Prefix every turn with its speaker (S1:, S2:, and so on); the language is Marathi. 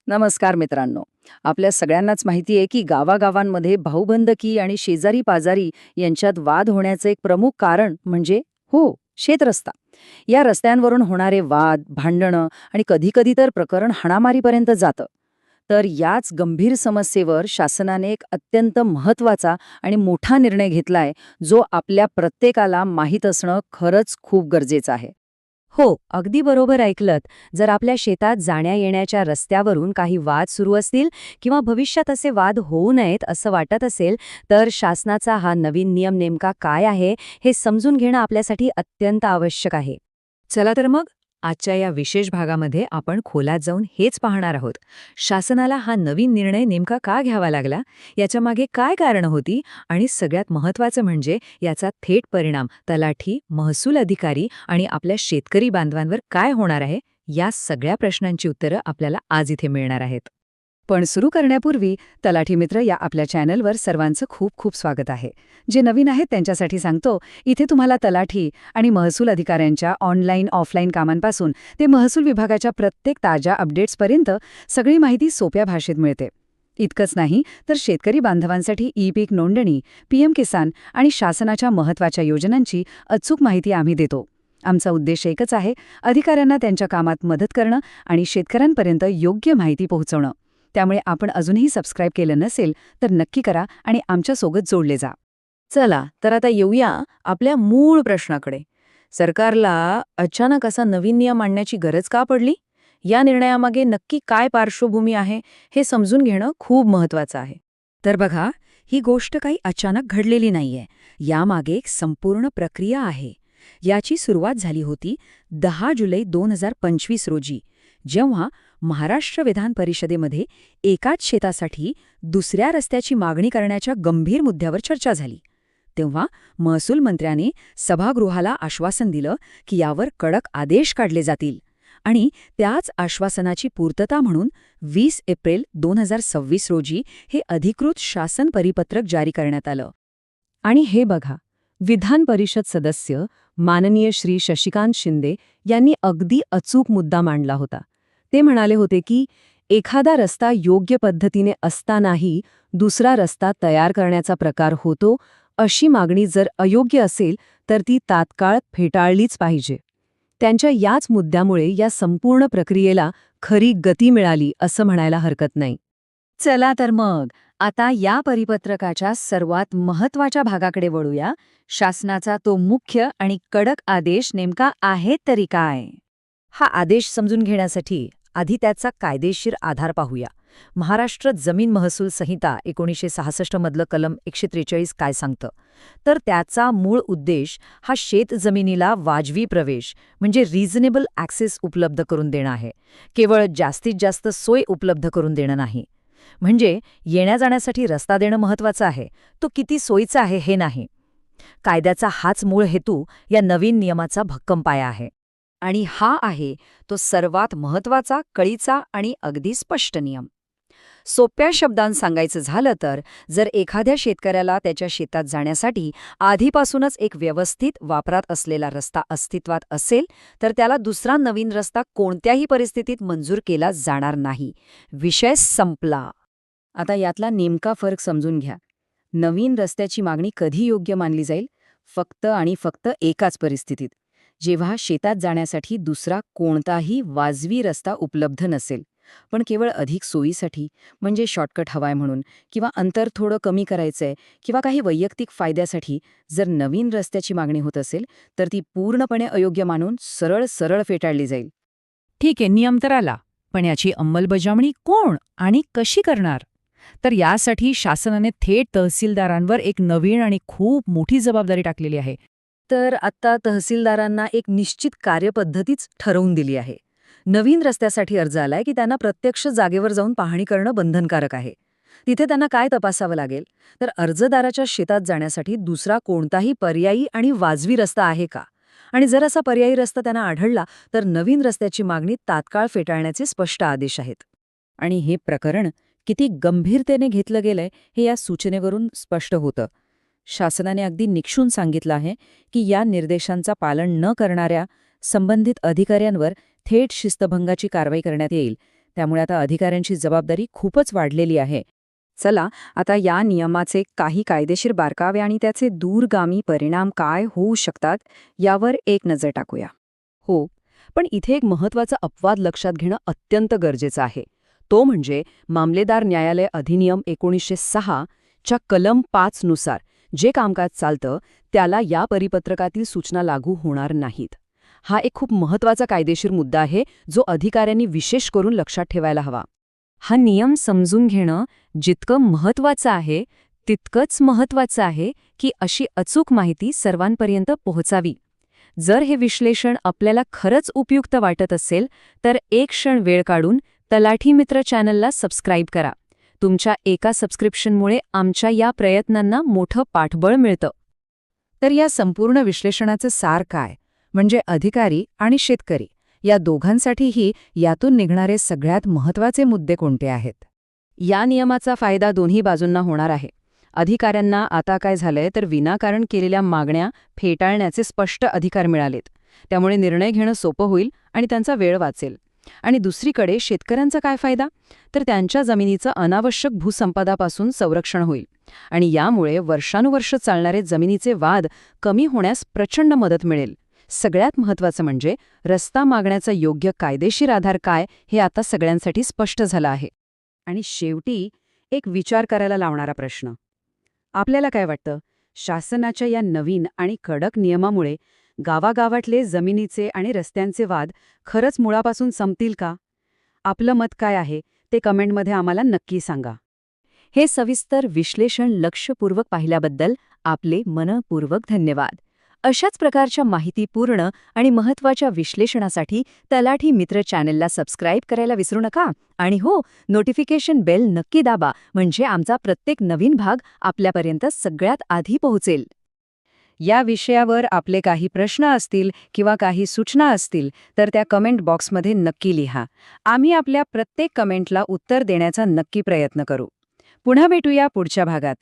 S1: नमस्कार मित्रांनो. आपल्या सगळ्यांनाच माहिती आहे की गावागावांमध्ये भाऊबंदकी आणि शेजारी पाजारी यांच्यात वाद होण्याचं एक प्रमुख कारण म्हणजे शेतरस्ता. या रस्त्यांवरून होणारे वाद, भांडणं आणि कधीकधी तर प्रकरण हाणामारीपर्यंत जातं. तर याच गंभीर समस्येवर शासनाने एक अत्यंत महत्वाचा आणि मोठा निर्णय घेतलाय, जो आपल्या प्रत्येकाला माहीत असणं खरंच खूप गरजेचं आहे.
S2: हो, अगदी बरोबर ऐकलत. जर आपल्या शेतात जाण्या-येण्याच्या रस्त्यावरून काही वाद सुरू असतील किंवा भविष्यात असे वाद होऊ नयेत असं वाटत असेल, तर शासनाचा हा नवीन नियम नेमका काय आहे, हे समजून घेणं आपल्यासाठी अत्यंत आवश्यक आहे. चला तर मग आजच्या या विशेष भागामध्ये आपण खोलात जाऊन हेच पाहणार आहोत. शासनाला हा नवीन निर्णय नेमका का घ्यावा लागला, याच्यामागे काय कारणं होती आणि सगळ्यात महत्त्वाचं म्हणजे याचा थेट परिणाम तलाठी, महसूल अधिकारी आणि आपल्या शेतकरी बांधवांवर काय होणार आहे, या सगळ्या प्रश्नांची उत्तरं आपल्याला आज इथे मिळणार आहेत.
S1: पण सुरू करण्यापूर्वी तलाठी मित्र या आपल्या चॅनलवर सर्वांचं खूप खूप स्वागत आहे. जे नवीन आहेत त्यांच्यासाठी सांगतो, इथे तुम्हाला तलाठी आणि महसूल अधिकाऱ्यांच्या ऑनलाईन ऑफलाईन कामांपासून ते महसूल विभागाच्या प्रत्येक ताज्या अपडेट्सपर्यंत सगळी माहिती सोप्या भाषेत मिळते. इतकंच नाही तर शेतकरी बांधवांसाठी ई-पीक नोंदणी, पीएम किसान आणि शासनाच्या महत्त्वाच्या योजनांची अचूक माहिती आम्ही देतो. आमचा उद्देश एकच आहे, अधिकाऱ्यांना त्यांच्या कामात मदत करणं आणि शेतकऱ्यांपर्यंत योग्य माहिती पोहोचवणं. त्यामुळे आपण अजूनही सबस्क्राईब केलं नसेल तर नक्की करा आणि आमच्यासोबत जोडले जा.
S2: चला तर आता येऊया आपल्या मूळ प्रश्नाकडे. सरकारला अचानक असा नवीन नियम आणण्याची गरज का पडली? या निर्णयामागे नक्की काय पार्श्वभूमी आहे, हे समजून घेणं खूप महत्वाचं आहे. तर बघा, ही गोष्ट काही अचानक घडलेली नाहीये. यामागे एक संपूर्ण प्रक्रिया आहे. याची सुरुवात झाली होती 10 जुलै 2025 रोजी, जेव्हा महाराष्ट्र विधान परिषदेमध्ये एकाच शेतासाठी दुसऱ्या रस्त्याची मागणी करण्याच्या गंभीर मुद्द्यावर चर्चा झाली. तेव्हा महसूल मंत्र्याने सभागृहाला आश्वासन दिलं की यावर कडक आदेश काढले जातील आणि त्याच आश्वासनाची पूर्तता म्हणून 20 एप्रिल 2026 रोजी हे अधिकृत शासन परिपत्रक जारी करण्यात आलं. आणि हे बघा, विधान परिषद सदस्य माननीय श्री शशिकांत शिंदे यांनी अगदी अचूक मुद्दा मांडला होता. ते म्हणाले होते की एखादा रस्ता योग्य पद्धतीने असतानाही दुसरा रस्ता तयार करण्याचा प्रकार होतो, अशी मागणी जर अयोग्य असेल तर ती तात्काळ फेटाळलीच पाहिजे. त्यांच्या याच मुद्द्यामुळे या संपूर्ण प्रक्रियेला खरी गती मिळाली असं म्हणायला हरकत नाही.
S1: चला तर मग आता या परिपत्रकाच्या सर्वात महत्त्वाच्या भागाकडे वळूया. शासनाचा तो मुख्य आणि कडक आदेश नेमका आहे तरी काय?
S2: हा आदेश समजून घेण्यासाठी आधी त्याचा कायदेशीर आधार पाहूया. महाराष्ट्र जमीन महसूल संहिता 1966 मधलं कलम 143 काय सांगतं? तर त्याचा मूळ उद्देश हा शेत जमिनीला वाजवी प्रवेश म्हणजे रिझनेबल ॲक्सेस उपलब्ध करून देणं आहे. केवळ जास्तीत जास्त सोय उपलब्ध करून देणं नाही. म्हणजे येण्या-जाण्यासाठी रस्ता देणं महत्त्वाचं आहे, तो किती सोयीचा आहे हे नाही. कायद्याचा हाच मूळ हेतू या नवीन नियमाचा भक्कम पाया आहे.
S1: आणि हा आहे तो सर्वात महत्त्वाचा, कळीचा आणि अगदी स्पष्ट नियम. सोप्या शब्दांत सांगायचं झालं तर, जर एखाद्या शेतकऱ्याला त्याच्या शेतात जाण्यासाठी आधीपासूनच एक व्यवस्थित वापरात असलेला रस्ता अस्तित्वात असेल, तर त्याला दुसरा नवीन रस्ता कोणत्याही परिस्थितीत मंजूर केला जाणार नाही. विषय संपला. आता यातला नेमका फरक समजून घ्या. नवीन रस्त्याची मागणी कधी योग्य मानली जाईल? फक्त आणि फक्त एकाच परिस्थितीत, जेव्हा शेतात जाण्यासाठी दुसरा कोणताही वाजवी रस्ता उपलब्ध नसेल, पण केवळ अधिक सोयीसाठी, म्हणजे शॉर्टकट हवाय म्हणून, किंवा अंतर थोडं कमी करायचंय, किंवा काही वैयक्तिक फायद्यासाठी जर नवीन रस्त्याची मागणी होत असेल, तर ती पूर्णपणे अयोग्य मानून सरळ सरळ फेटाळली जाईल.
S2: ठीक आहे, नियम तर आला, पण याची अंमलबजावणी कोण आणि कशी करणार? तर यासाठी शासनाने थेट तहसीलदारांवर एक नवीन आणि खूप मोठी जबाबदारी टाकलेली आहे.
S1: तर आता तहसीलदारांना एक निश्चित कार्यपद्धतीच ठरवून दिली आहे. नवीन रस्त्यासाठी अर्ज आलाय की त्यांना प्रत्यक्ष जागेवर जाऊन पाहणी करणं बंधनकारक आहे. तिथे त्यांना काय तपासावं लागेल? तर अर्जदाराच्या शेतात जाण्यासाठी दुसरा कोणताही पर्यायी आणि वाजवी रस्ता आहे का? आणि जर असा पर्यायी रस्ता त्यांना आढळला तर नवीन रस्त्याची मागणी तात्काळ फेटाळण्याचे स्पष्ट आदेश आहेत. आणि हे प्रकरण किती गंभीरतेने घेतलं गेलंय हे या सूचनेवरून स्पष्ट होतं. शासनाने अगदी निक्षून सांगितलं आहे की या निर्देशांचा पालन न करणाऱ्या संबंधित अधिकाऱ्यांवर थेट शिस्तभंगाची कारवाई करण्यात येईल.
S2: त्यामुळे आता अधिकाऱ्यांची जबाबदारी खूपच वाढलेली आहे.
S1: चला आता या नियमाचे काही कायदेशीर बारकावे आणि त्याचे दूरगामी परिणाम काय होऊ शकतात यावर एक नजर टाकूया.
S3: हो, पण इथे एक महत्त्वाचा अपवाद लक्षात घेणं अत्यंत गरजेचं आहे. तो म्हणजे मामलेदार न्यायालय अधिनियम 1906 च्या कलम 5 नुसार जे कामकाज चालतं त्याला या परिपत्रकातील सूचना लागू होणार नाहीत. हा एक खूप महत्त्वाचा कायदेशीर मुद्दा आहे जो अधिकाऱ्यांनी विशेष करून लक्षात ठेवायला हवा.
S2: हा नियम समजून घेणं जितकं महत्त्वाचं आहे तितकंच महत्त्वाचं आहे की अशी अचूक माहिती सर्वांपर्यंत पोहोचावी. जर हे विश्लेषण आपल्याला खरंच उपयुक्त वाटत असेल तर एक क्षण वेळ काढून तलाठी मित्र चॅनलला सबस्क्राईब करा. तुमच्या एका सबस्क्रिप्शनमुळे आमच्या या प्रयत्नांना मोठं पाठबळ मिळतं.
S1: तर या संपूर्ण विश्लेषणाचं सार काय, म्हणजे अधिकारी आणि शेतकरी या दोघांसाठीही यातून निघणारे सगळ्यात महत्त्वाचे मुद्दे कोणते आहेत?
S3: या नियमाचा फायदा दोन्ही बाजूंना होणार आहे. अधिकाऱ्यांना आता काय झालंय तर विनाकारण केलेल्या मागण्या फेटाळण्याचे स्पष्ट अधिकार मिळालेत. त्यामुळे निर्णय घेणं सोपं होईल आणि त्यांचा वेळ वाचेल. आणि दुसरीकडे शेतकऱ्यांचा काय फायदा तर त्यांच्या जमिनीचं अनावश्यक भूसंपदापासून संरक्षण होईल आणि यामुळे वर्षानुवर्ष चालणारे जमिनीचे वाद कमी होण्यास प्रचंड मदत मिळेल. सगळ्यात महत्त्वाचं म्हणजे रस्ता मागण्याचा योग्य कायदेशीर आधार काय हे आता सगळ्यांसाठी स्पष्ट झालं आहे. आणि शेवटी एक विचार करायला लावणारा प्रश्न. आपल्याला काय वाटतं, शासनाच्या या नवीन आणि कडक नियमामुळे गावागावातले जमिनीचे आणि रस्त्यांचे वाद खरंच मुळापासून संपतील का? आपलं मत काय आहे ते कमेंटमध्ये आम्हाला नक्की सांगा.
S2: हे सविस्तर विश्लेषण लक्षपूर्वक पाहिल्याबद्दल आपले मनपूर्वक धन्यवाद. अशाच प्रकारच्या माहितीपूर्ण आणि महत्त्वाच्या विश्लेषणासाठी तलाठी मित्र चॅनलला सबस्क्राईब करायला विसरू नका. आणि हो, नोटिफिकेशन बेल नक्की दाबा म्हणजे आमचा प्रत्येक नवीन भाग आपल्यापर्यंत सगळ्यात आधी पोहोचेल.
S1: या विषयावर आपले काही प्रश्न असतील किंवा काही सूचना असतील तर त्या कमेंट बॉक्समध्ये नक्की लिहा. आम्ही आपल्या प्रत्येक कमेंटला उत्तर देण्याचा नक्की प्रयत्न करू. पुन्हा भेटूया पुढच्या भागात.